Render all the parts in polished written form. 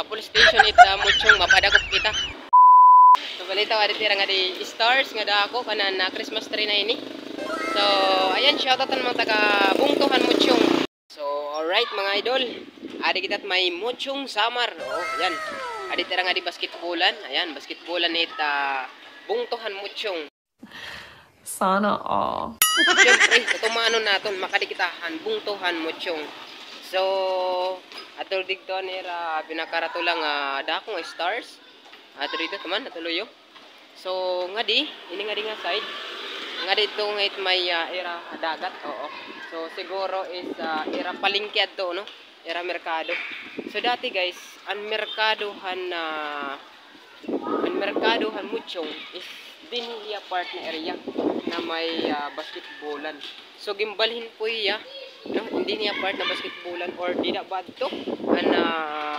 police station ita muchong mapadakop kita. So balita wa ditira nga di stars nga dako kanan na Christmas tree na ini. So ayan, shoutout ng mga taga Bungtuhan Muchong. So alright mga idol, adi kita may Muchong Samar. Oh ayan, adi tira nga di basketballan. Ayan, basketballan ita Bungtuhan Muchong. Sana all. Siyempre, tutumano naton makadikitahan Bungtuhan Muchong. So atol dito nira binakaratulang dakong stars. Ato dito teman natuloyo. So nga di ini nga di nga side nga dito nga may era dagat. Oo. So siguro is era palengke adto no, era merkado. So dati guys, ang merkadohan Muchong is dinhiya part na area na may basketballan. So gimbalhin po iya no, hindi niya part na basketballan or di na badto ang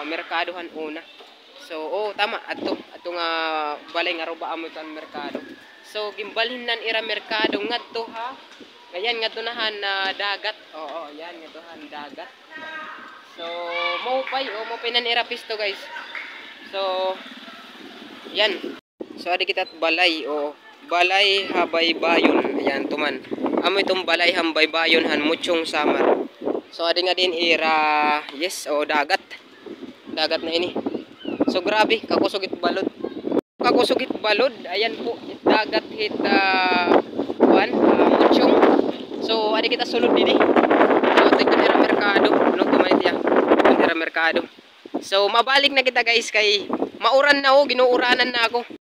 merkadohan una. So oh tama ato nga balay nga roba amo kan merkado. So gimbalhin nan ira merkado ngadto ha. Ayan ngadto nahan dagat. Oo, yan ngadtohan dagat. So mo pay nan ira pisto guys. So yan. So adi kita balay balay Habaybayon. Ayan tuman. Amo itong balay Habaybayon han Muchong Samar. So adi nga din ira yes dagat. Dagat na ini. So grabe, kakusugit balod. Kakusugit balod, ayan po, dagat hit Muchong. So adi kita sulod dini. So tigdira merkado, no tumay tiya. Tigdira merkado. So mabalik na kita guys kay mauran na ginuuranan na ako.